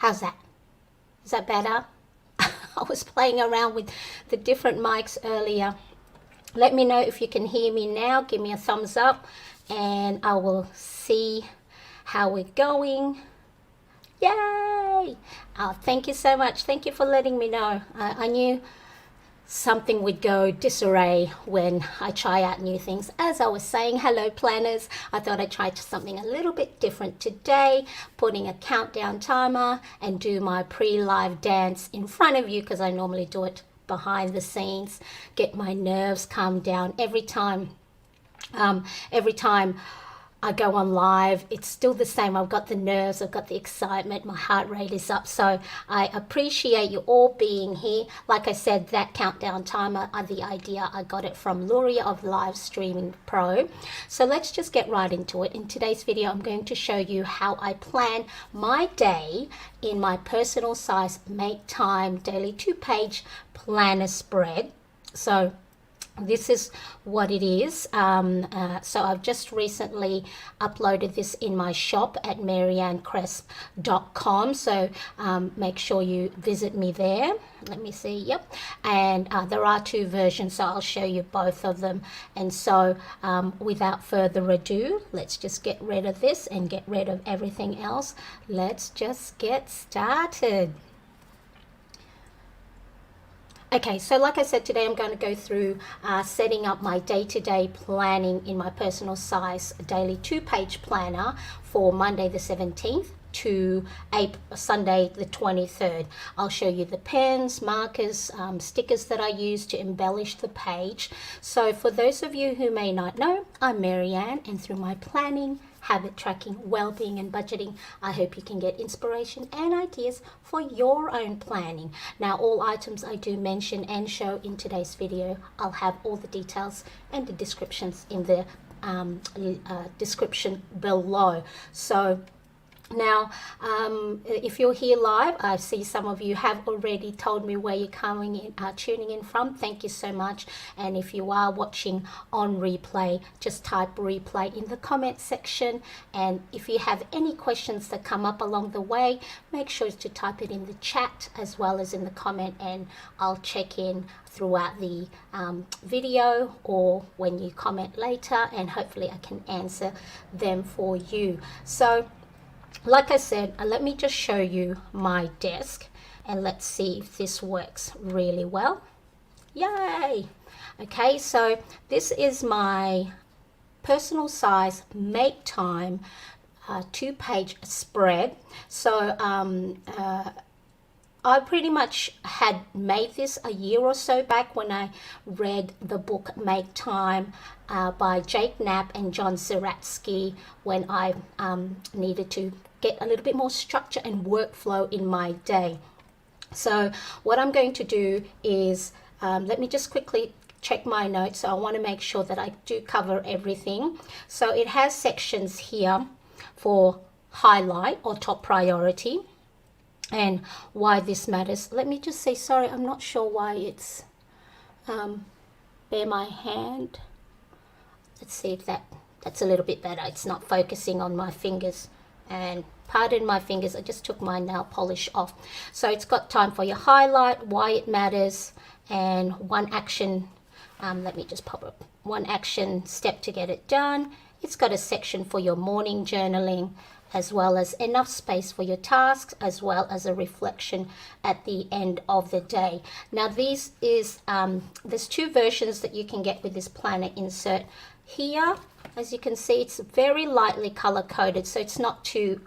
How's that? Is that better? I was playing around with the different mics earlier. Let me know if you can hear me now. Give me a thumbs up and I will see how we're going. Yay! Thank you so much. Thank you for letting me know. I knew something would go disarray when I try out new things. As I was saying, hello planners. I thought I'd try something a little bit different today, putting a countdown timer and do my pre-live dance in front of you, because I normally do it behind the scenes, get my nerves calmed down every time I go on live. It's still the same. I've got the nerves, I've got the excitement, my heart rate is up. So I appreciate you all being here. Like I said, that countdown timer, the idea, I got it from Luria of Livestreaming Pro. So let's just get right into it. In today's video, I'm going to show you how I plan my day in my personal size Make Time Daily 2-page planner spread. So this is what it is. So I've just recently uploaded this in my shop at mariannecresp.com, so make sure you visit me there. Let me see. Yep. And there are 2 versions, so I'll show you both of them. And so without further ado, let's just get rid of this and get rid of everything else. Let's just get started. Okay, so like I said, today I'm going to go through setting up my day-to-day planning in my personal size daily 2-page planner for Monday the 17th to Sunday the 23rd. I'll show you the pens, markers, stickers that I use to embellish the page. So for those of you who may not know, I'm Marianne, and through my planning, habit tracking, well-being and budgeting, I hope you can get inspiration and ideas for your own planning. Now, all items I do mention and show in today's video, I'll have all the details and the descriptions in the description below. So now, if you're here live, I see some of you have already told me where you're coming in, tuning in from. Thank you so much. And if you are watching on replay, just type replay in the comment section. And if you have any questions that come up along the way, make sure to type it in the chat as well as in the comment, and I'll check in throughout the video or when you comment later, and hopefully I can answer them for you. So like I said, let me just show you my desk and let's see if this works really well. Yay! Okay, so this is my personal size make time 2-page spread. So I pretty much had made this a year or so back when I read the book Make Time by Jake Knapp and John Zeratsky, when I needed to get a little bit more structure and workflow in my day. So what I'm going to do is, let me just quickly check my notes. So I want to make sure that I do cover everything. So it has sections here for highlight or top priority, and why this matters. Let me just say, sorry, I'm not sure why it's bear my hand. Let's see if that's a little bit better. It's not focusing on my fingers, and pardon my fingers, I just took my nail polish off. So it's got time for your highlight, why it matters, and one action, let me just pop up, one action step to get it done. It's got a section for your morning journaling, as well as enough space for your tasks, as well as a reflection at the end of the day. Now there's 2 versions that you can get with this planner insert. Here, as you can see, it's very lightly color coded, so it's not too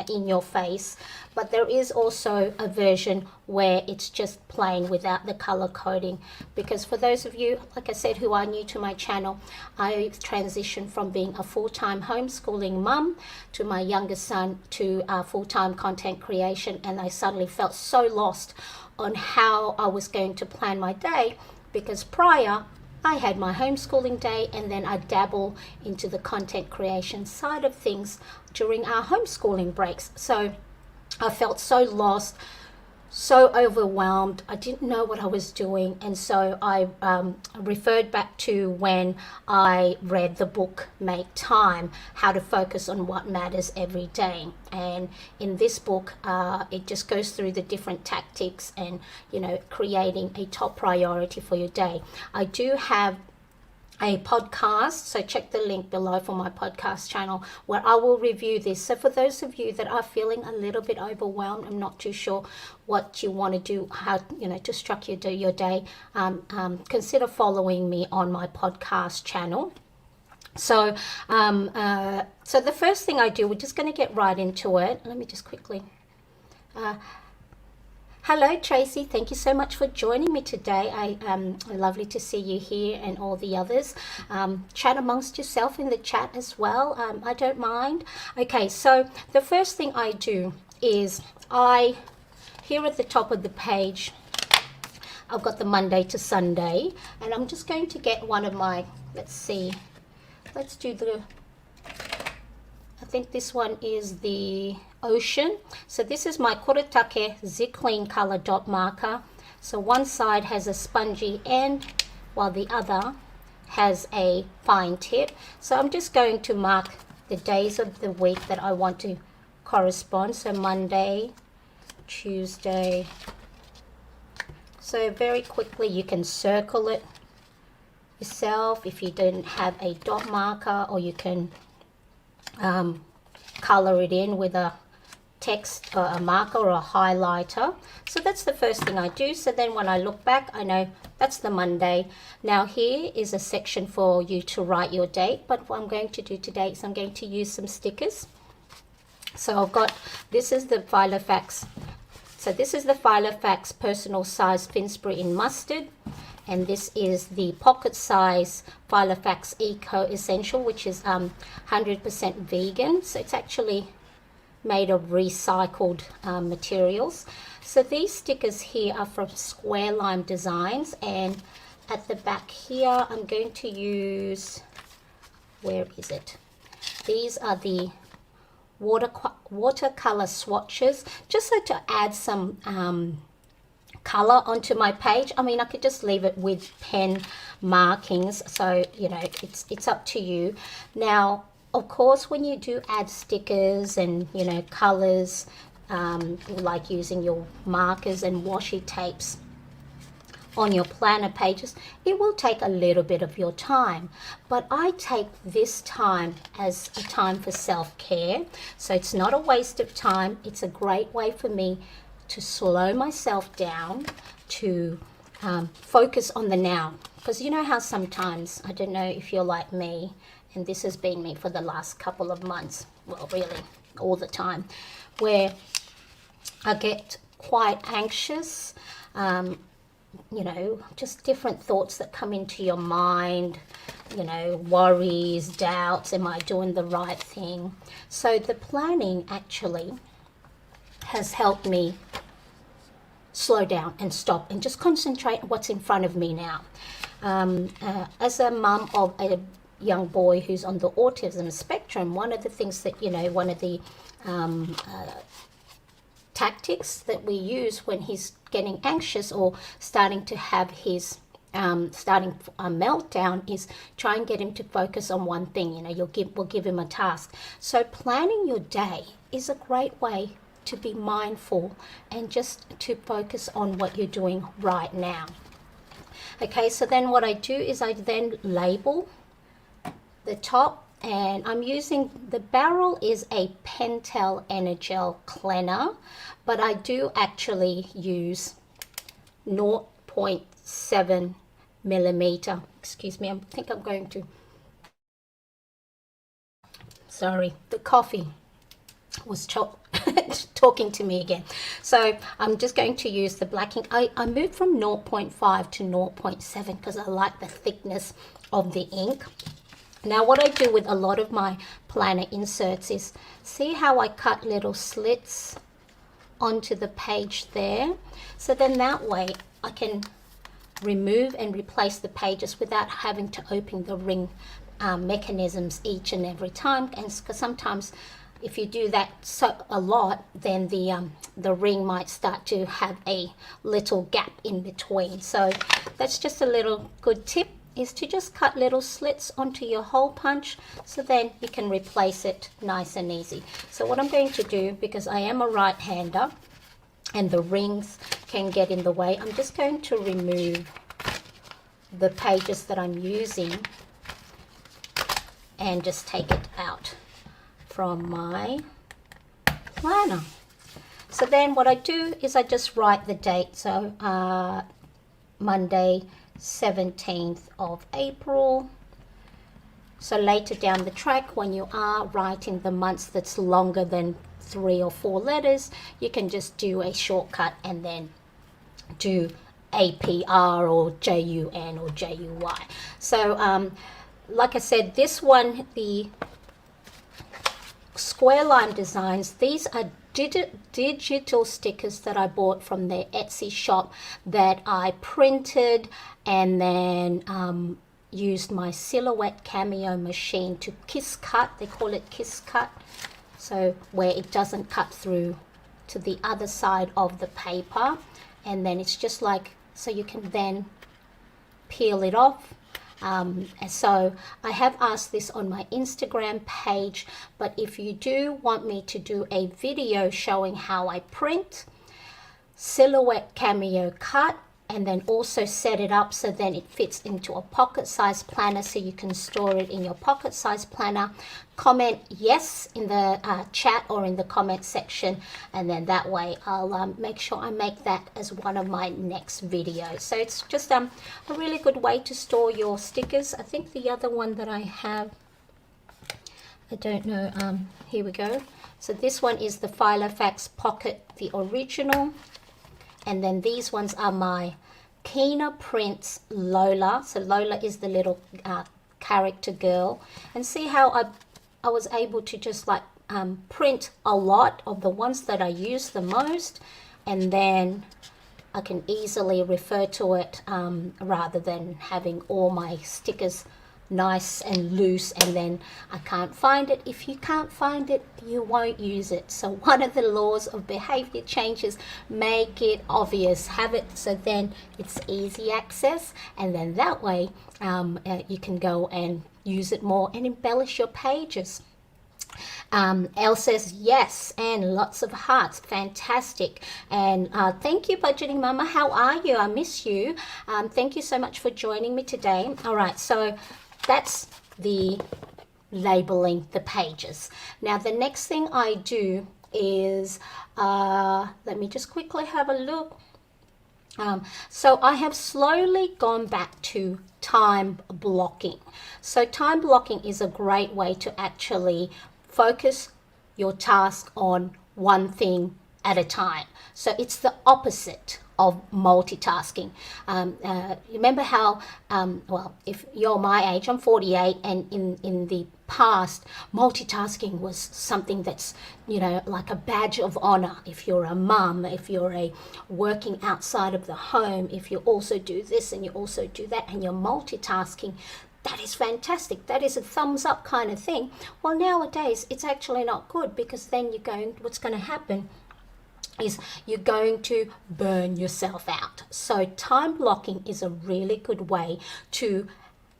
in your face, but there is also a version where it's just plain without the color coding, because for those of you, like I said, who are new to my channel, I transitioned from being a full-time homeschooling mum to my youngest son to full-time content creation, and I suddenly felt so lost on how I was going to plan my day, because prior I had my homeschooling day, and then I dabble into the content creation side of things during our homeschooling breaks. So I felt so lost, so overwhelmed. I didn't know what I was doing, and so I referred back to when I read the book Make Time, How to Focus on What Matters Every Day. And in this book, it just goes through the different tactics and, you know, creating a top priority for your day. I do have a podcast, so check the link below for my podcast channel where I will review this. So for those of you that are feeling a little bit overwhelmed, I'm not too sure what you want to do, how, you know, to structure your day, consider following me on my podcast channel. So so the first thing I do, we're just going to get right into it. Let me just quickly hello Tracy, thank you so much for joining me today. Lovely to see you here, and all the others. Chat amongst yourself in the chat as well. I don't mind. Okay, so the first thing I do is here at the top of the page, I've got the Monday to Sunday, and I'm just going to get one of my, let's do the, I think this one is the Ocean. So this is my Kuretake Zip Clean color dot marker. So one side has a spongy end while the other has a fine tip. So I'm just going to mark the days of the week that I want to correspond. So Monday, Tuesday. So very quickly you can circle it yourself if you don't have a dot marker, or you can color it in with a text or a marker or a highlighter. So that's the first thing I do. So then when I look back, I know that's the Monday. Now here is a section for you to write your date, but what I'm going to do today is I'm going to use some stickers. So I've got, this is the Filofax. So this is the Filofax personal size Finsbury in mustard, and this is the pocket size Filofax Eco Essential, which is 100% vegan. So it's actually made of recycled materials. So these stickers here are from Square Lime Designs, and at the back here I'm going to use, where is it? These are the watercolor swatches, just so to add some color onto my page. I mean, I could just leave it with pen markings, so you know, it's up to you. Now of course, when you do add stickers and, you know, colors, like using your markers and washi tapes on your planner pages, it will take a little bit of your time. But I take this time as a time for self-care. So it's not a waste of time. It's a great way for me to slow myself down, to focus on the now. Because you know how sometimes, I don't know if you're like me, and this has been me for the last couple of months, well, really all the time, where I get quite anxious, you know, just different thoughts that come into your mind, you know, worries, doubts, am I doing the right thing? So the planning actually has helped me slow down and stop and just concentrate on what's in front of me now. As a mum of a young boy who's on the autism spectrum, one of the things that, you know, one of the tactics that we use when he's getting anxious or starting to have his starting a meltdown is try and get him to focus on one thing. You know, we'll give him a task. So planning your day is a great way to be mindful and just to focus on what you're doing right now. Okay, so then what I do is I then label the top, and I'm using, the barrel is a Pentel Energel cleaner, but I do actually use 0.7 millimeter. Excuse me, I think I'm going to, sorry, the coffee was talking to me again. So I'm just going to use the black ink. I moved from 0.5 to 0.7 because I like the thickness of the ink. Now what I do with a lot of my planner inserts is, see how I cut little slits onto the page there? So then that way I can remove and replace the pages without having to open the ring mechanisms each and every time. And because sometimes if you do that a lot, then the ring might start to have a little gap in between. So that's just a little good tip, is to just cut little slits onto your hole punch, so then you can replace it nice and easy. So what I'm going to do, because I am a right-hander and the rings can get in the way, I'm just going to remove the pages that I'm using and just take it out from my planner. So then what I do is I just write the date. So Monday 17th of April. So later down the track, when you are writing the months that's longer than 3 or 4 letters, you can just do a shortcut and then do APR or JUN or JUY. So like I said, this one, the Square Lime Designs, these are digital stickers that I bought from their Etsy shop that I printed and then used my Silhouette Cameo machine to kiss cut. They call it kiss cut, so where it doesn't cut through to the other side of the paper, and then it's just like, so you can then peel it off. So I have asked this on my Instagram page, but if you do want me to do a video showing how I print, silhouette cameo cut, and then also set it up so then it fits into a pocket size planner so you can store it in your pocket size planner, comment yes in the chat or in the comment section, and then that way I'll make sure I make that as one of my next videos. So it's just a really good way to store your stickers. I think the other one that I have, I don't know, here we go. So this one is the Filofax Pocket, the original. And then these ones are my Kina Prints Lola. So Lola is the little character girl. And see how I was able to just like print a lot of the ones that I use the most. And then I can easily refer to it rather than having all my stickers nice and loose and then I can't find it. If you can't find it, you won't use it. So one of the laws of behavior changes, make it obvious, have it so then it's easy access, and then that way you can go and use it more and embellish your pages. Elle says yes, and lots of hearts. Fantastic. And thank you, Budgeting Mama. How are you? I miss you. Thank you so much for joining me today. All right, so that's the labeling the pages. Now the next thing I do is let me just quickly have a look. So I have slowly gone back to time blocking. So time blocking is a great way to actually focus your task on one thing at a time. So it's the opposite of multitasking. Remember how, well, if you're my age, I'm 48, and in the past, multitasking was something that's, you know, like a badge of honor. If you're a mum, if you're a working outside of the home, if you also do this and you also do that and you're multitasking, that is fantastic. That is a thumbs up kind of thing. Well, nowadays, it's actually not good, because then what's going to happen is you're going to burn yourself out. So time blocking is a really good way to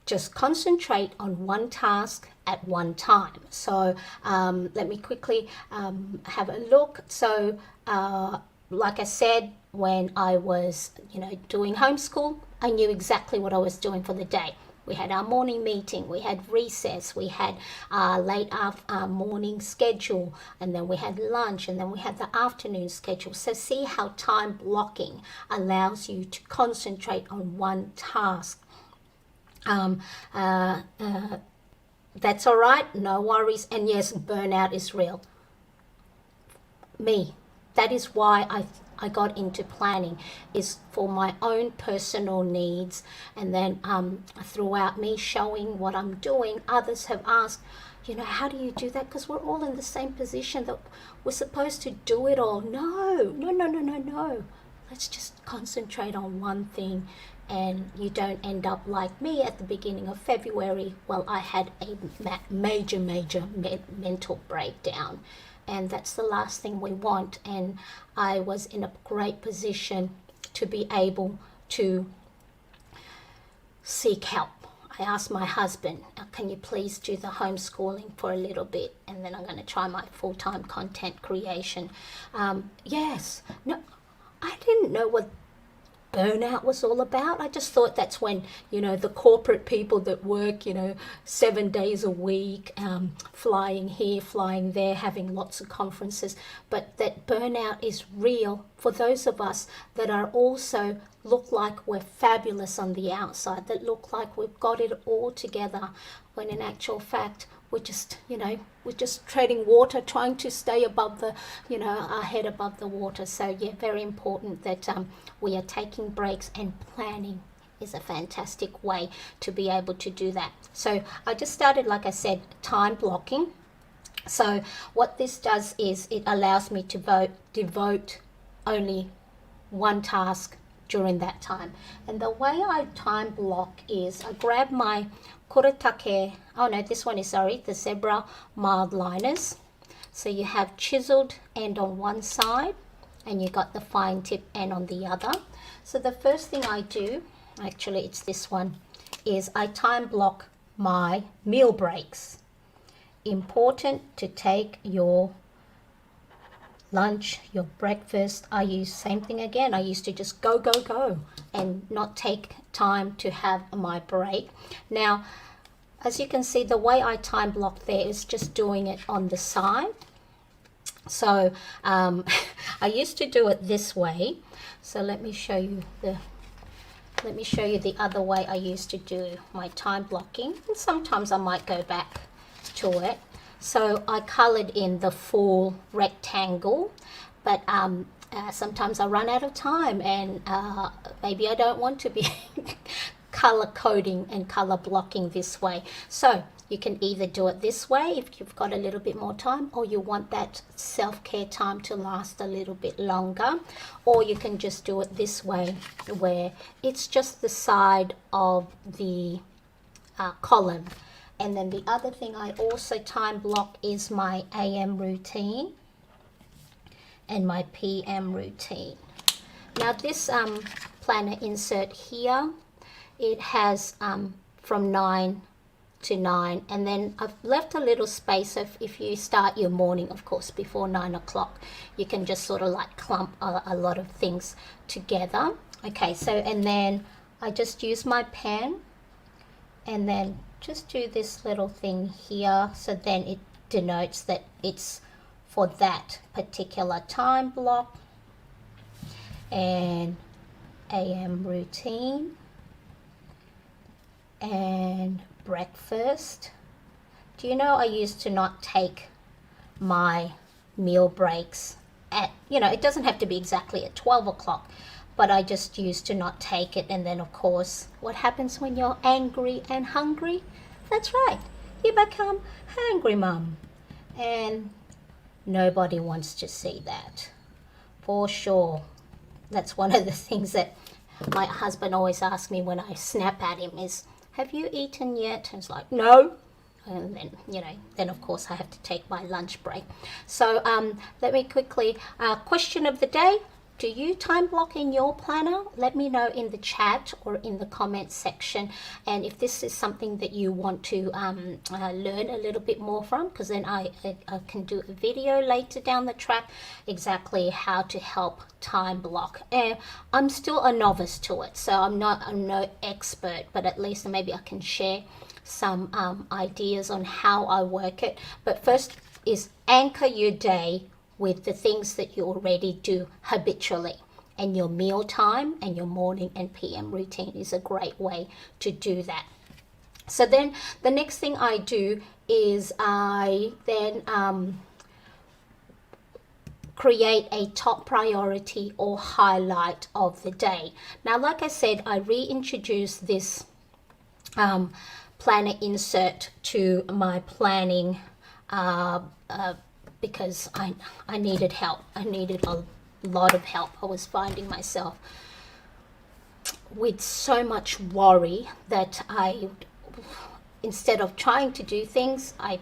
just concentrate on one task at one time. So let me quickly have a look. So like I said, when I was, you know, doing homeschool, I knew exactly what I was doing for the day. We had our morning meeting, we had recess, we had late morning schedule, and then we had lunch, and then we had the afternoon schedule. So see how time blocking allows you to concentrate on one task. That's all right, no worries. And yes, burnout is real. That is why I got into planning, is for my own personal needs. And then throughout me showing what I'm doing, others have asked, you know, how do you do that? Because we're all in the same position that we're supposed to do it all. No. Let's just concentrate on one thing, and you don't end up like me at the beginning of February. Well, I had a major mental breakdown. And that's the last thing we want. And I was in a great position to be able to seek help. I asked my husband, can you please do the homeschooling for a little bit? And then I'm going to try my full-time content creation. Yes. No, I didn't know what burnout was all about. I just thought that's when, you know, the corporate people that work, you know, 7 days a week, flying here, flying there, having lots of conferences. But that burnout is real for those of us that are also look like we're fabulous on the outside, that look like we've got it all together, when in actual fact we're just, you know, we're just treading water, trying to stay above the, you know, our head above the water. So yeah, very important that we are taking breaks, and planning is a fantastic way to be able to do that. So I just started, like I said, time blocking. So what this does is it allows me to devote only one task during that time. And the way I time block is I grab my Kuretake, oh no, this one is, sorry, the Zebra mild liners. So you have chiseled end on one side and you got the fine tip end on the other. So the first thing I do actually it's this one, is I time block my meal breaks. Important to take your lunch, your breakfast. I use same thing again. I used to just go and not take time to have my break. Now, as you can see, the way I time block there is just doing it on the side. So I used to do it this way. So let me show you the other way I used to do my time blocking. And sometimes I might go back to it. So I colored in the full rectangle, but sometimes I run out of time, and maybe I don't want to be color coding and color blocking this way. So you can either do it this way if you've got a little bit more time, or you want that self-care time to last a little bit longer, or you can just do it this way where it's just the side of the column. And then the other thing I also time block is my AM routine and my PM routine. Now this planner insert here, it has from 9 to 9, and then I've left a little space. So if you start your morning, of course, before 9 o'clock, you can just sort of like clump a lot of things together. Okay, so and then I just use my pen and then just do this little thing here, so then it denotes that it's for that particular time block. And AM routine and breakfast. Do you know I used to not take my meal breaks at, it doesn't have to be exactly at 12 o'clock, but I just used to not take it. And then of course, what happens when you're angry and hungry? That's right, you become hungry mum, and nobody wants to see that, for sure. That's one of the things that my husband always asks me when I snap at him is, have you eaten yet? And it's like, no. And then, then of course I have to take my lunch break. So let me quickly, question of the day. Do you time block in your planner? Let me know in the chat or in the comments section. And if this is something that you want to learn a little bit more from, because then I can do a video later down the track exactly how to help time block. And I'm still a novice to it, so I'm no expert, but at least maybe I can share some ideas on how I work it. But first is anchor your day with the things that you already do habitually, and your meal time and your morning and PM routine is a great way to do that. So then the next thing I do is I then create a top priority or highlight of the day. Now, like I said, I reintroduced this planner insert to my planning because I needed help. I needed a lot of help. I was finding myself with so much worry that instead of trying to do things, I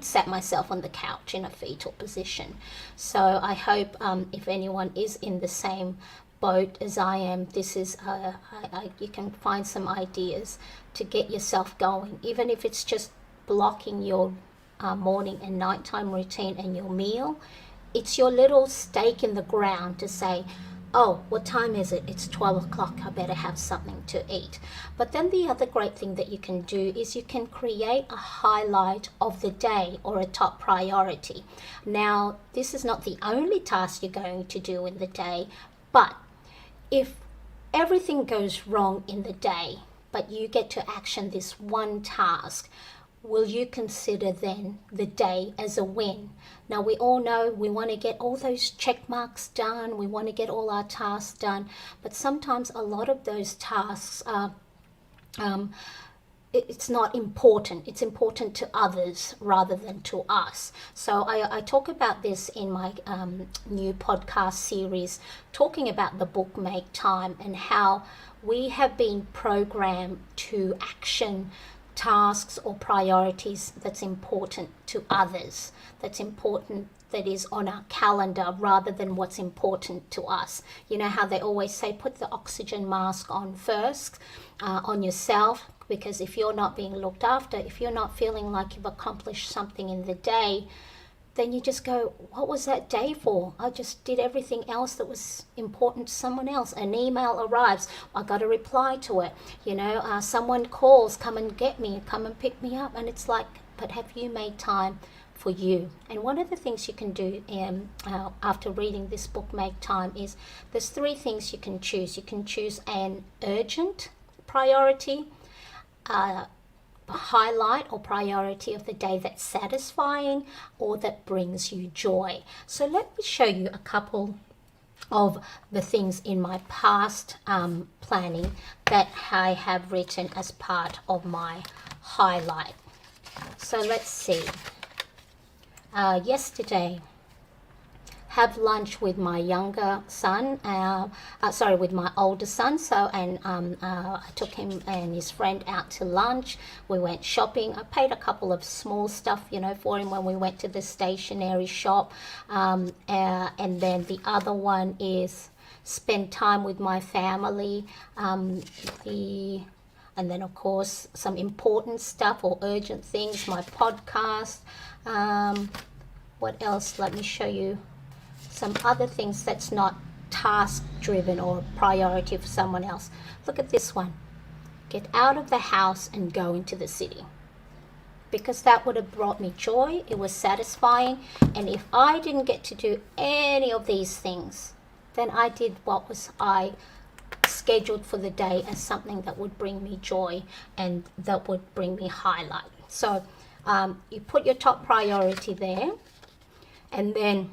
sat myself on the couch in a fetal position. So I hope if anyone is in the same boat as I am, this is you can find some ideas to get yourself going, even if it's just blocking your morning and nighttime routine and your meal. It's your little stake in the ground to say, oh, what time is it? It's 12 o'clock. I better have something to eat. But then the other great thing that you can do is you can create a highlight of the day or a top priority. Now, this is not the only task you're going to do in the day, but if everything goes wrong in the day, but you get to action this one task, will you consider then the day as a win? Now, we all know we want to get all those check marks done. We want to get all our tasks done. But sometimes a lot of those tasks are, it's not important. It's important to others rather than to us. So I talk about this in my new podcast series, talking about the book Make Time, and how we have been programmed to action tasks or priorities that's important to others, that's important that is on our calendar rather than what's important to us. You know how they always say put the oxygen mask on first, on yourself, because if you're not being looked after, if you're not feeling like you've accomplished something in the day, then you just go, what was that day for? I just did everything else that was important to someone else. An email arrives, I got to reply to it. You know, someone calls, come and get me, come and pick me up. And it's like, but have you made time for you? And one of the things you can do after reading this book, Make Time, is there's 3 things you can choose. You can choose an urgent priority, highlight or priority of the day that's satisfying or that brings you joy. So let me show you a couple of the things in my past planning that I have written as part of my highlight. So let's see. Yesterday, have lunch with my younger son, with my older son. So, and I took him and his friend out to lunch. We went shopping. I paid a couple of small stuff, you know, for him when we went to the stationery shop. And then the other one is spend time with my family. And then, of course, some important stuff or urgent things, my podcast. What else? Let me show you some other things that's not task driven or priority for someone else. Look at this one. Get out of the house and go into the city. Because that would have brought me joy. It was satisfying. And if I didn't get to do any of these things, then I did what was I scheduled for the day as something that would bring me joy and that would bring me highlight. So you put your top priority there, and then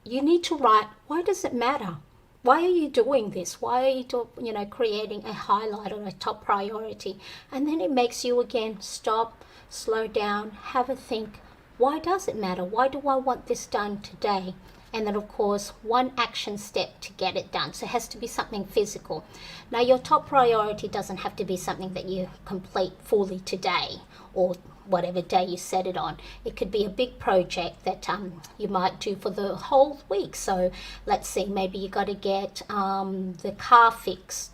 you need to write, why does it matter? Why are you doing this? Why are you creating a highlight or a top priority? And then it makes you again stop, slow down, have a think. Why does it matter? Why do I want this done today? And then, of course, one action step to get it done. So it has to be something physical. Now, your top priority doesn't have to be something that you complete fully today or whatever day you set it on. It could be a big project that you might do for the whole week. So let's see, maybe you got to get the car fixed.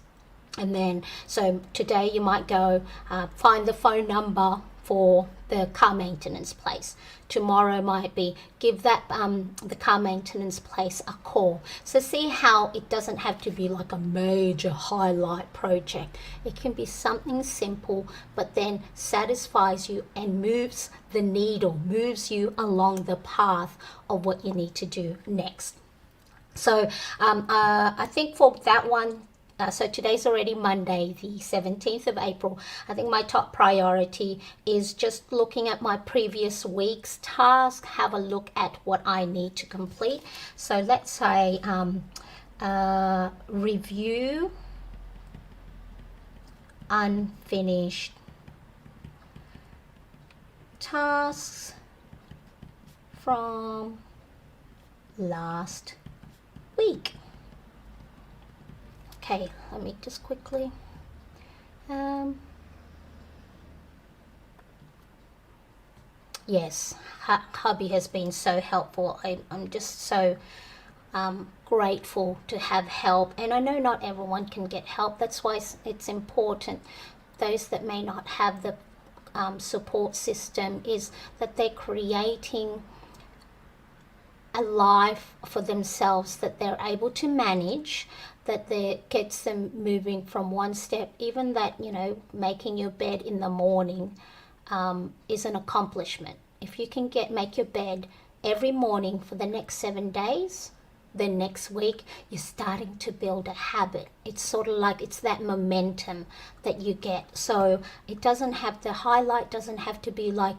And then, so today you might go find the phone number for the car maintenance place. Tomorrow might be give that the car maintenance place a call. So see how it doesn't have to be like a major highlight project. It can be something simple, but then satisfies you and moves the needle, moves you along the path of what you need to do next. So I think for that one, so today's already Monday, the 17th of April. I think my top priority is just looking at my previous week's task, have a look at what I need to complete. So let's say review unfinished tasks from last week. Okay, let me just quickly yes, hubby has been so helpful. I'm just so grateful to have help, and I know not everyone can get help. That's why it's important, those that may not have the support system, is that they're creating a life for themselves that they're able to manage, that gets them moving from one step. Even that, making your bed in the morning is an accomplishment. If you can make your bed every morning for the next 7 days, then next week you're starting to build a habit. It's sort of like it's that momentum that you get. So it doesn't have, the highlight doesn't have to be like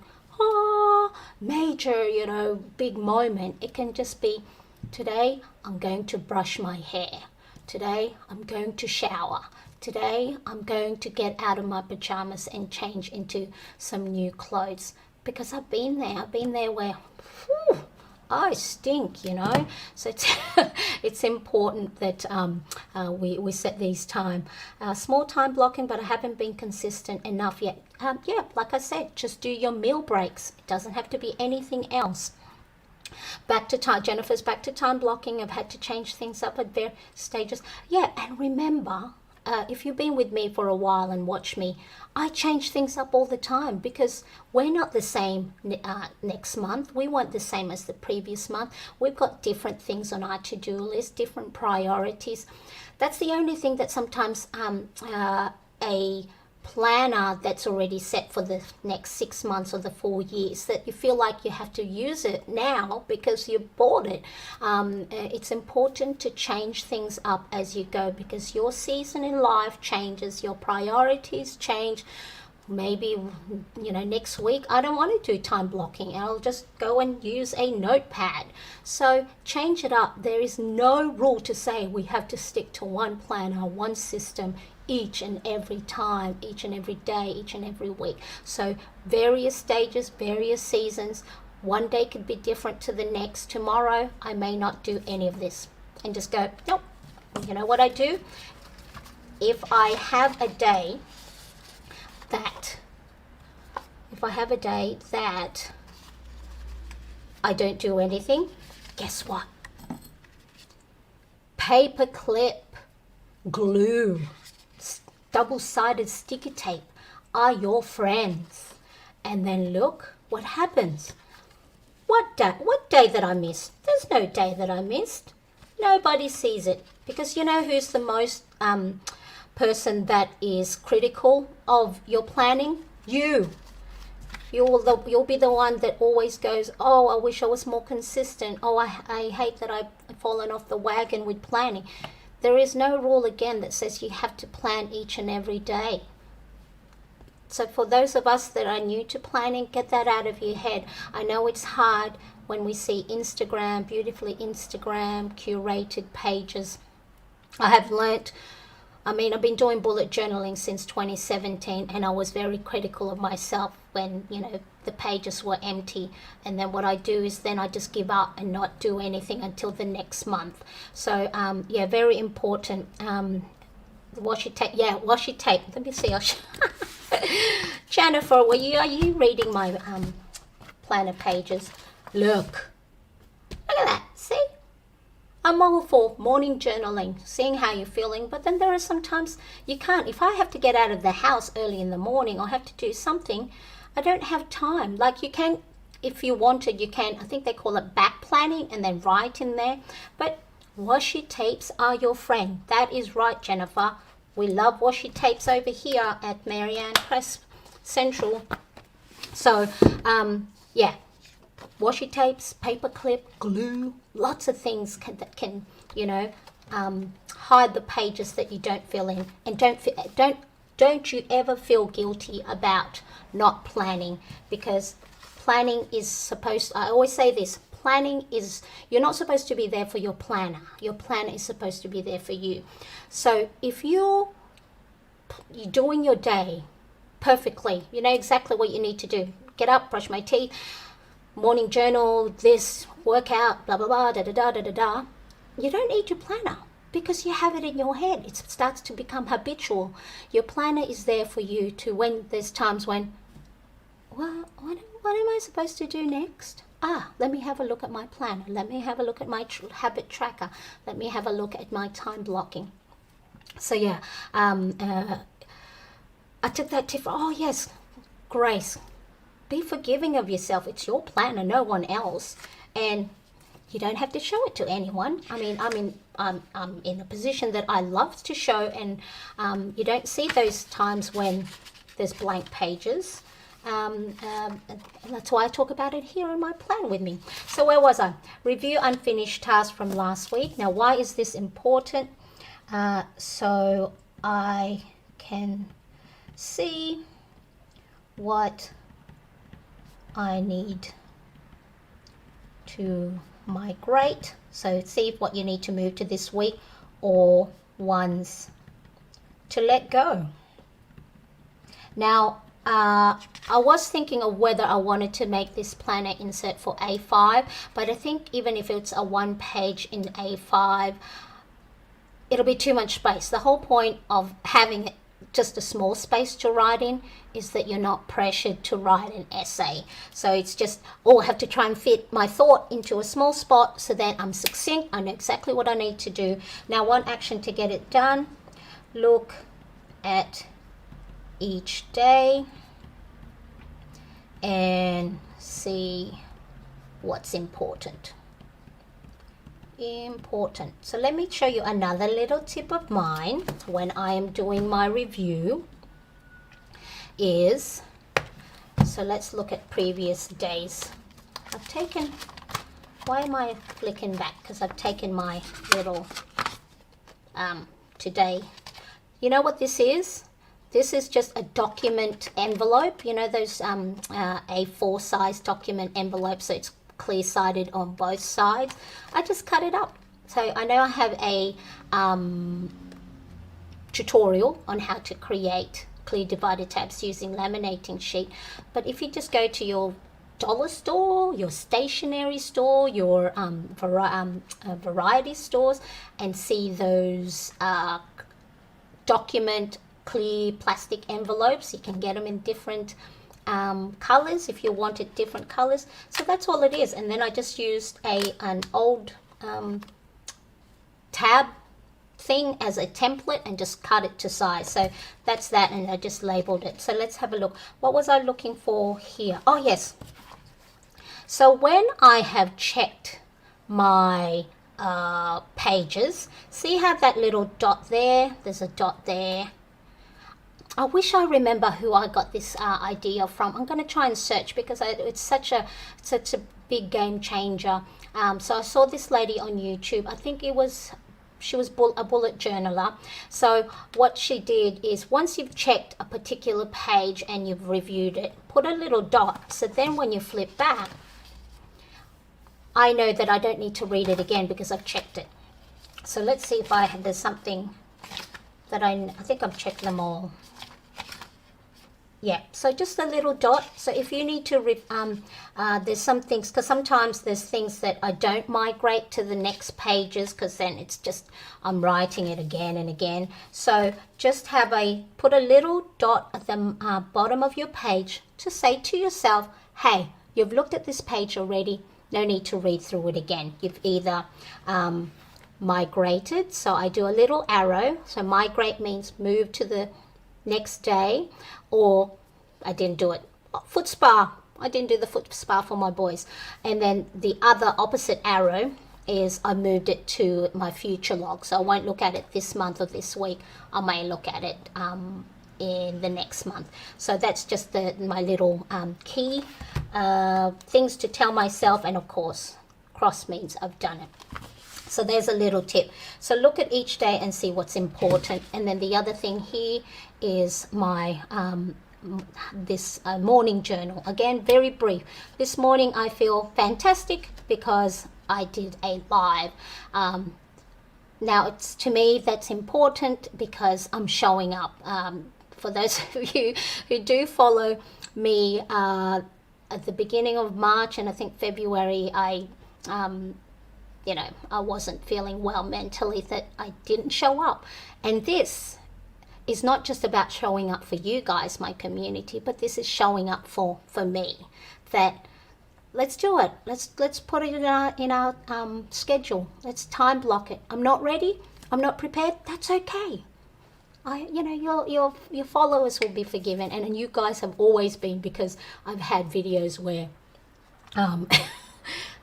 major, big moment. It can just be, today I'm going to brush my hair. Today I'm going to shower. Today I'm going to get out of my pajamas and change into some new clothes. Because I've been there where, I stink, So it's important that we set these small time blocking, but I haven't been consistent enough yet. Like I said, just do your meal breaks. It doesn't have to be anything else. Back to time, Jennifer's back to time blocking. I've had to change things up at their stages. Yeah, and remember, if you've been with me for a while and watch me, I change things up all the time because we're not the same next month. We weren't the same as the previous month. We've got different things on our to-do list, different priorities. That's the only thing that sometimes a planner that's already set for the next 6 months or the 4 years, that you feel like you have to use it now because you bought it. It's important to change things up as you go because your season in life changes, your priorities change. Maybe, next week I don't want to do time blocking. I'll just go and use a notepad. So change it up. There is no rule to say we have to stick to one planner, one system each and every time, each and every day, each and every week. So various stages, various seasons. One day could be different to the next. Tomorrow I may not do any of this and just go, nope. You know what I do? If I have a day that I don't do anything, guess what? Paper clip, glue, double-sided sticky tape are your friends. And then look what happens. What day that I missed? There's no day that I missed. Nobody sees it because you know who's the most person that is critical of your planning? You. You'll be the one that always goes, oh, I wish I was more consistent. Oh, I hate that I've fallen off the wagon with planning. There is no rule again that says you have to plan each and every day. So for those of us that are new to planning, get that out of your head. I know it's hard when we see Instagram, beautifully Instagram curated pages. I have learnt, I've been doing bullet journaling since 2017, and I was very critical of myself when, the pages were empty. And then what I do is then I just give up and not do anything until the next month. So, yeah, very important. Washi tape. Yeah, washi tape. Let me see. Jennifer, are you reading my planner pages? Look at that. See? I'm all for morning journaling, seeing how you're feeling, but then there are sometimes you can't. If I have to get out of the house early in the morning or have to do something, I don't have time. Like you can, if you wanted, you can, I think they call it back planning and then write in there. But washi tapes are your friend. That is right, Jennifer. We love washi tapes over here at Mariane Cresp Central. So, yeah. Washi tapes, paper clip, glue, lots of things that can hide the pages that you don't fill in. And don't you ever feel guilty about not planning, because planning is supposed, I always say this, planning is, you're not supposed to be there for your planner. Your planner is supposed to be there for you. So if you're doing your day perfectly, you know exactly what you need to do. Get up, brush my teeth, morning journal, this, workout, blah, blah, blah, da, da, da, da, da, da. You don't need your planner because you have it in your head. It starts to become habitual. Your planner is there for you to, when there's times when, well, what am I supposed to do next? Let me have a look at my planner. Let me have a look at my habit tracker. Let me have a look at my time blocking. So yeah, I took that tip. Oh yes, Grace. Be forgiving of yourself. It's your planner, no one else, and you don't have to show it to anyone. I'm in a position that I love to show, and you don't see those times when there's blank pages. And that's why I talk about it here in my plan with me. So where was I? Review unfinished tasks from last week. Now, why is this important? So I can see what I need to migrate. So see what you need to move to this week or ones to let go. Now, I was thinking of whether I wanted to make this planner insert for A5, but I think even if it's a one page in A5, it'll be too much space. The whole point of having just a small space to write in is that you're not pressured to write an essay. So it's just, oh, I have to try and fit my thought into a small spot so that I'm succinct, I know exactly what I need to do. Now, one action to get it done, look at each day and see what's important. So let me show you another little tip of mine when I am doing my review is, so let's look at previous days. I've taken, why am I flicking back? Because I've taken my little today. You know what this is? This is just a document envelope, you know, those A4 size document envelopes, so it's clear-sided on both sides. I just cut it up. So I know I have a tutorial on how to create clear divided tabs using laminating sheet, but if you just go to your dollar store, your stationery store, your variety stores, and see those document clear plastic envelopes, you can get them in different colors if you wanted different colors. So that's all it is. And then I just used an old tab thing as a template and just cut it to size. So that's that, and I just labeled it. So let's have a look. What was I looking for here? Oh yes, so when I have checked my pages, see how that little dot there, there's a dot there. I wish I remember who I got this idea from. I'm going to try and search because it's such a big game changer. So I saw this lady on YouTube. I think she was a bullet journaler. So what she did is, once you've checked a particular page and you've reviewed it, put a little dot. So then when you flip back, I know that I don't need to read it again because I've checked it. So let's see if there's something that I think I've checked them all. Yeah, so just a little dot. So if you need to, there's some things, because sometimes there's things that I don't migrate to the next pages because then it's just, I'm writing it again and again. So just put a little dot at the bottom of your page to say to yourself, hey, you've looked at this page already, no need to read through it again. You've either migrated, so I do a little arrow. So migrate means move to the next day, or I didn't do it. Foot spa, I didn't do the foot spa for my boys. And then the other opposite arrow is I moved it to my future log. So I won't look at it this month or this week. I may look at it in the next month. So that's just my little key things to tell myself, and of course cross means I've done it. So there's a little tip. So look at each day and see what's important. And then the other thing here is my this morning journal. Again, very brief. This morning I feel fantastic because I did a live. Now, to me, that's important because I'm showing up. For those of you who do follow me, at the beginning of March and I think February, I wasn't feeling well mentally, that I didn't show up. And this is not just about showing up for you guys, my community, but this is showing up for me. That let's do it. Let's put it in our schedule. Let's time block it. I'm not ready. I'm not prepared. That's okay. Your followers will be forgiven, and you guys have always been, because I've had videos where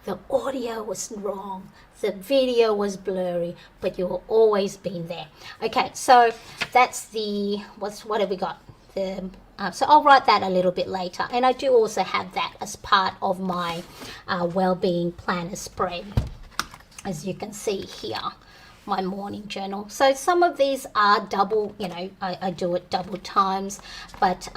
the audio was wrong, the video was blurry, but you've always been there. Okay, so that's what have we got? So I'll write that a little bit later, and I do also have that as part of my well-being planner spread, as you can see here, my morning journal. So some of these are double, I do it double times, but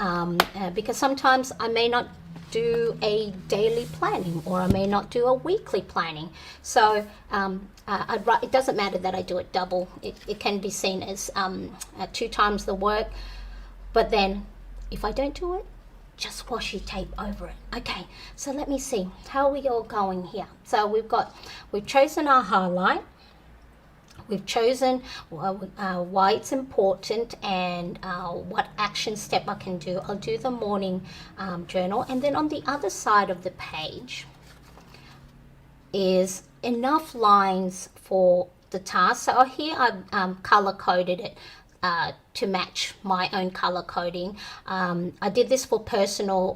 because sometimes I may not do a daily planning, or I may not do a weekly planning. So it doesn't matter that I do it double. It can be seen as 2 times the work. But then if I don't do it, just washi tape over it. Okay, so let me see. How are we all going here? So we've chosen our highlight. We've chosen why it's important and what action step I can do. I'll do the morning journal, and then on the other side of the page is enough lines for the task. So here I've color coded it to match my own color coding. I did this for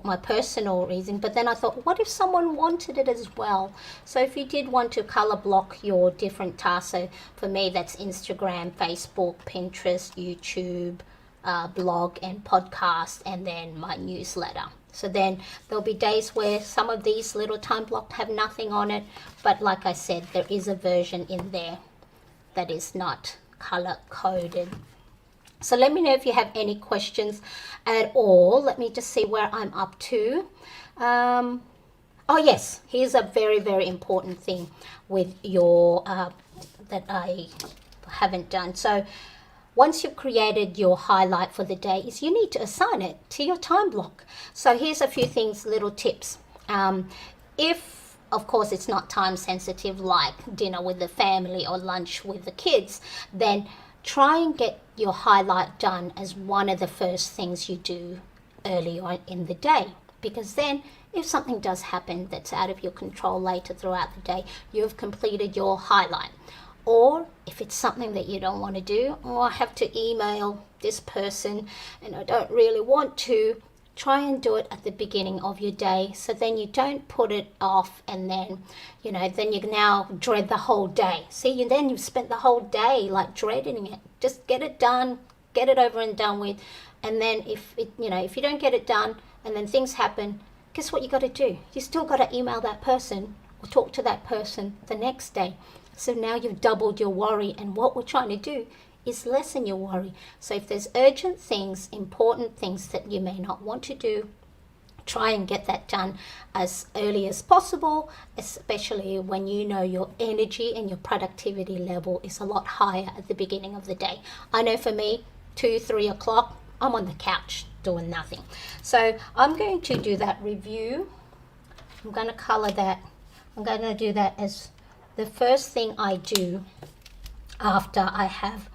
my personal reason, but then I thought, what if someone wanted it as well? So if you did want to color block your different tasks, so for me that's Instagram, Facebook, Pinterest, YouTube, blog and podcast, and then my newsletter. So then there'll be days where some of these little time blocks have nothing on it, but like I said, there is a version in there that is not color coded. So let me know if you have any questions at all. Let me just see where I'm up to. Oh yes, here's a very, very important thing with your that I haven't done. So once you've created your highlight for the day, is you need to assign it to your time block. So here's a few things, little tips. If of course it's not time sensitive like dinner with the family or lunch with the kids, then try and get your highlight done as one of the first things you do early on in the day, because then if something does happen that's out of your control later throughout the day, you've completed your highlight. Or if it's something that you don't want to do, oh, I have to email this person and I don't really want to, try and do it at the beginning of your day, so then you don't put it off and then, then you now dread the whole day. See, and then you've spent the whole day like dreading it. Just get it done, get it over and done with. And then if you don't get it done and then things happen, guess what you got to do? You still got to email that person or talk to that person the next day. So now you've doubled your worry, and what we're trying to do is lessen your worry. So if there's urgent things, important things that you may not want to do, try and get that done as early as possible, especially when you know your energy and your productivity level is a lot higher at the beginning of the day. I know for me, 2-3 o'clock, I'm on the couch doing nothing. So I'm going to do that review. I'm going to color that. I'm going to do that as the first thing I do after I have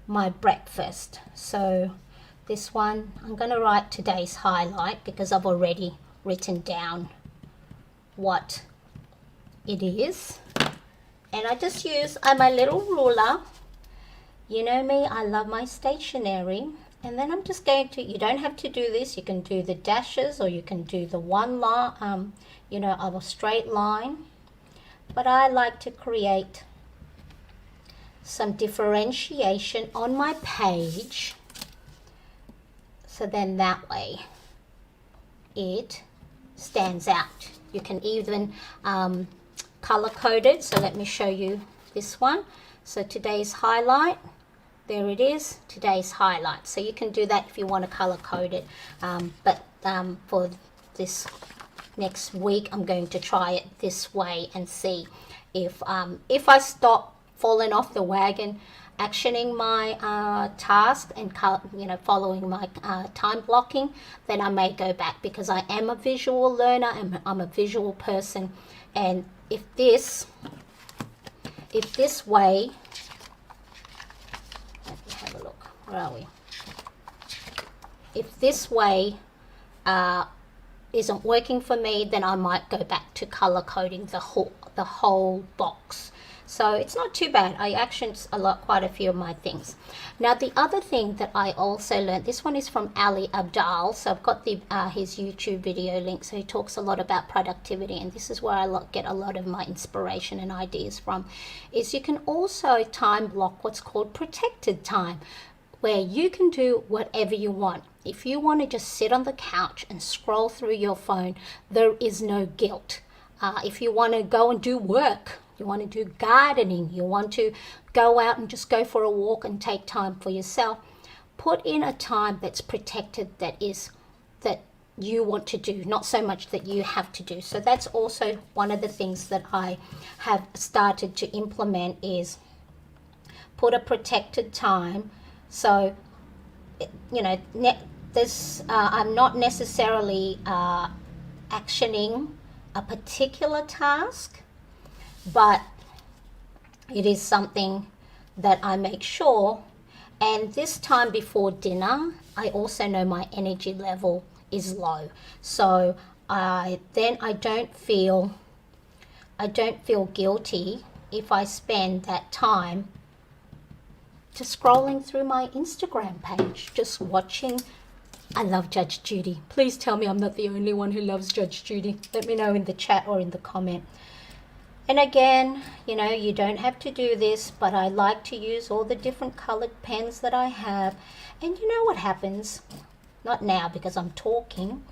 my breakfast. So this one, I'm going to write today's highlight because I've already written down what it is. And I just use my little ruler. You know me, I love my stationery. And then I'm just going to, you don't have to do this. You can do the dashes or you can do the one line, of a straight line. But I like to create some differentiation on my page, so then that way it stands out. You can even color code it. So let me show you this one. So today's highlight, there it is, today's highlight. So you can do that if you want to color code it, but for this next week I'm going to try it this way and see if I stop falling off the wagon actioning my task and following my time blocking, then I may go back, because I am a visual learner and I'm a visual person. And if this way, let me have a look, where are we? If this way isn't working for me, then I might go back to color coding the whole box. So it's not too bad. I actioned quite a few of my things. Now the other thing that I also learned, this one is from Ali Abdal. So I've got his YouTube video link. So he talks a lot about productivity, and this is where I get a lot of my inspiration and ideas from, is you can also time block what's called protected time, where you can do whatever you want. If you want to just sit on the couch and scroll through your phone, there is no guilt. If you want to go and do work, you want to do gardening, you want to go out and just go for a walk and take time for yourself, put in a time that's protected, that you want to do, not so much that you have to do. So that's also one of the things that I have started to implement, is put a protected time. So I'm not necessarily actioning a particular task, but it is something that I make sure, and this time before dinner, I also know my energy level is low. So I don't feel guilty if I spend that time just scrolling through my Instagram page, just watching. I love Judge Judy. Please tell me I'm not the only one who loves Judge Judy. Let me know in the chat or in the comment. And again, you know, you don't have to do this, but I like to use all the different colored pens that I have. And you know what happens? Not now because I'm talking,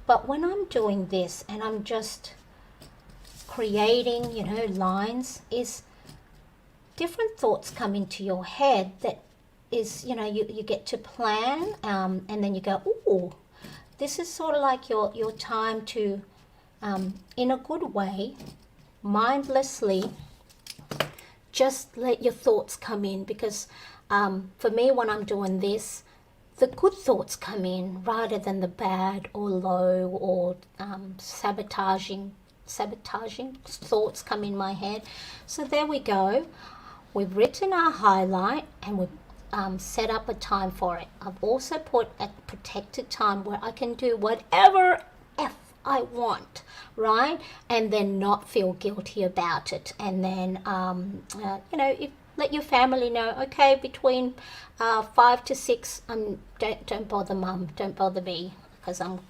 but when I'm doing this and I'm just creating, you know, lines, is different thoughts come into your head that is, you know, you get to plan, and then you go, oh, this is sort of like your time to, in a good way, mindlessly just let your thoughts come in, because for me, when I'm doing this, the good thoughts come in rather than the bad or low or sabotaging thoughts come in my head. So there we go. We've written our highlight and we've set up a time for it. I've also put a protected time where I can do whatever I want, right? And then not feel guilty about it. And then, you know, let your family know, okay, between 5 to 6, don't bother mum, don't bother me, because I'm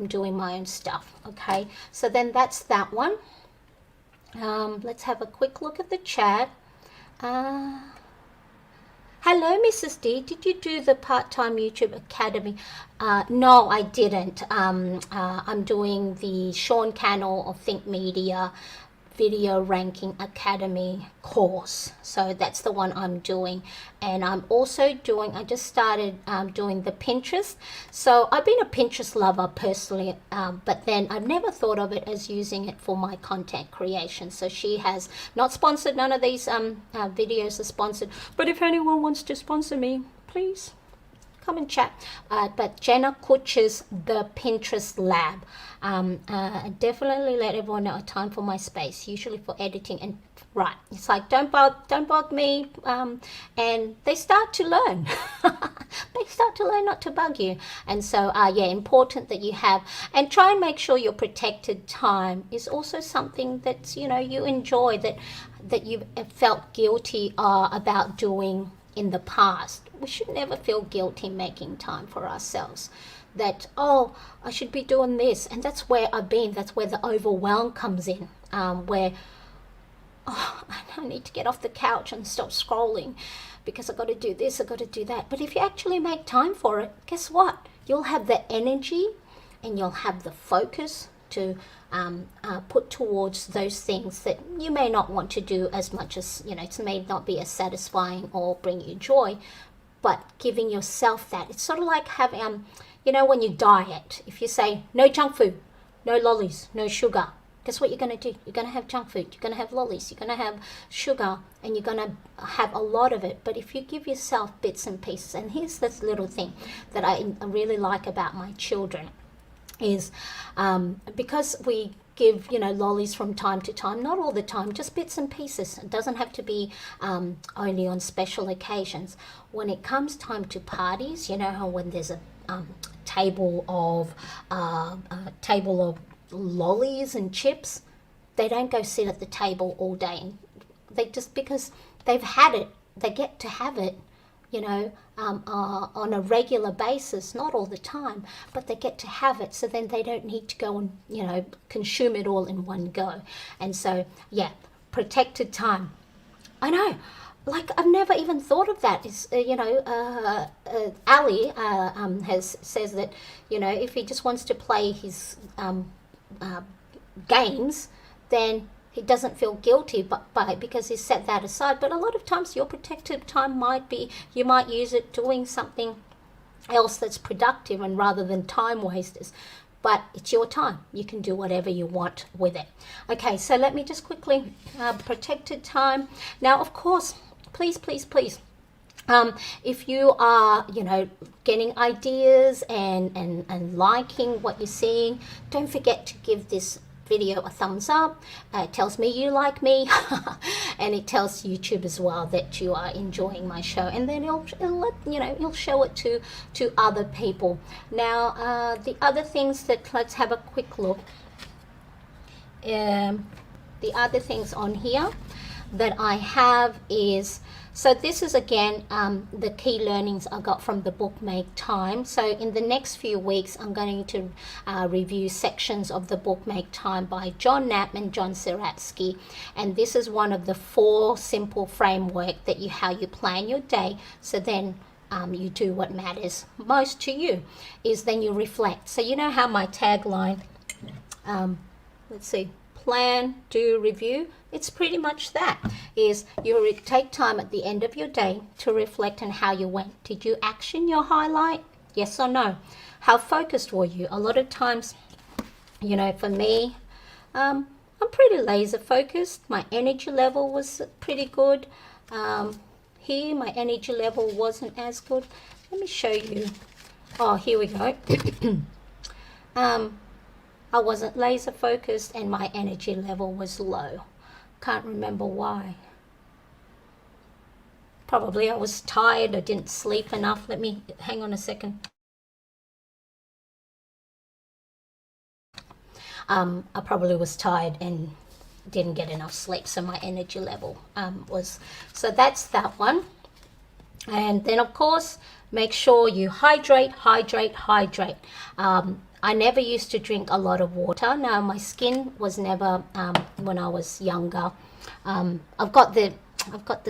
doing my own stuff, okay? So then that's that one. Let's have a quick look at the chat. Hello, Mrs. D. Did you do the part-time YouTube Academy? No, I didn't. I'm doing the Sean Cannell of Think Media Video Ranking Academy course. So that's the one I'm doing. And I'm also doing, I just started doing the Pinterest. So I've been a Pinterest lover personally, but then I've never thought of it as using it for my content creation. So she has not sponsored, none of these videos are sponsored. But if anyone wants to sponsor me, please come and chat. But Jenna Kutcher's The Pinterest Lab. Definitely let everyone know a time for my space, usually for editing. And right, it's like don't bug me, and they start to learn. They start to learn not to bug you. And so yeah, important that you have, and try and make sure your protected time is also something that, you know, you enjoy, that you've felt guilty about doing in the past. We should never feel guilty making time for ourselves. That, oh, I should be doing this. And that's where I've been. That's where the overwhelm comes in, where, oh, I need to get off the couch and stop scrolling because I've got to do this, I've got to do that. But if you actually make time for it, guess what? You'll have the energy and you'll have the focus to put towards those things that you may not want to do as much as, you know, it may not be as satisfying or bring you joy, but giving yourself that. It's sort of like having, you know, when you diet, if you say no junk food, no lollies, no sugar, guess what you're going to do? You're going to have junk food, you're going to have lollies, you're going to have sugar, and you're going to have a lot of it. But if you give yourself bits and pieces, and here's this little thing that I really like about my children, is because we give, you know, lollies from time to time, not all the time, just bits and pieces. It doesn't have to be only on special occasions. When it comes time to parties, you know how when there's a table of lollies and chips, they don't go sit at the table all day. They just, because they've had it, they get to have it, you know, on a regular basis, not all the time, but they get to have it, so then they don't need to go and, you know, consume it all in one go. And so, yeah, protected time. I know, like, I've never even thought of that. Is you know, Ali says that, you know, if he just wants to play his games, then he doesn't feel guilty because he's set that aside. But a lot of times your protected time might be, you might use it doing something else that's productive, and rather than time wasters. But it's your time. You can do whatever you want with it. Okay, so let me just quickly, protected time. Now, of course, please, if you are, you know, getting ideas and liking what you're seeing, don't forget to give this video a thumbs up. It tells me you like me and it tells YouTube as well that you are enjoying my show, and then it'll let you know, it'll show it to other people. Now the other things that, let's have a quick look. The other things on here that I have is, so this is again the key learnings I got from the book Make Time. So in the next few weeks I'm going to review sections of the book Make Time by John Knapp and John Siratsky, and this is one of the 4 simple framework that how you plan your day, so then you do what matters most to you, is then you reflect. So you know how my tagline, let's see, plan, do, review, it's pretty much that, is you take time at the end of your day to reflect on how you went. Did you action your highlight? Yes or no? How focused were you? A lot of times, you know, for me, I'm pretty laser focused. My energy level was pretty good. Here my energy level wasn't as good. Let me show you. Oh, here we go. I wasn't laser focused and my energy level was low. Can't remember why. Probably I was tired, I didn't sleep enough. Let me, hang on a second. I probably was tired and didn't get enough sleep, so my energy level was, so that's that one. And then of course, make sure you hydrate. I never used to drink a lot of water. Now my skin was never, when I was younger, I've got the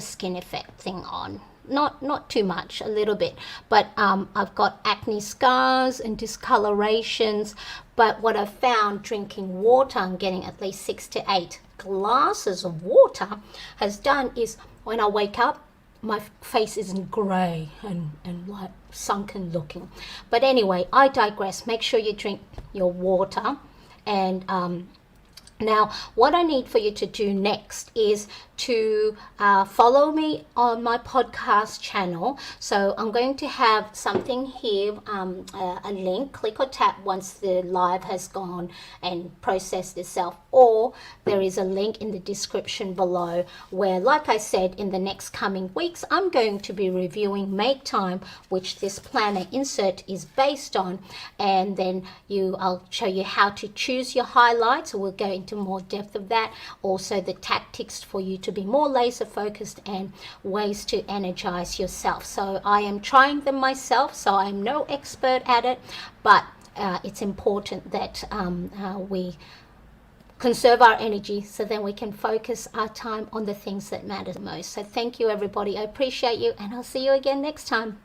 skin effect thing on, not too much, a little bit, but I've got acne scars and discolorations. But what I've found, drinking water and getting at least 6 to 8 glasses of water has done is, when I wake up, my face isn't grey and like sunken looking. But anyway, I digress. Make sure you drink your water. And now what I need for you to do next is to follow me on my podcast channel. So I'm going to have something here, a link. Click or tap once the live has gone and processed itself, or there is a link in the description below where, like I said, in the next coming weeks I'm going to be reviewing Make Time, which this planner insert is based on, and then I'll show you how to choose your highlights. We'll go into more depth of that, also the tactics for you to be more laser focused and ways to energize yourself. So I am trying them myself, so I'm no expert at it, but it's important that we conserve our energy so then we can focus our time on the things that matter the most. So thank you everybody, I appreciate you, and I'll see you again next time.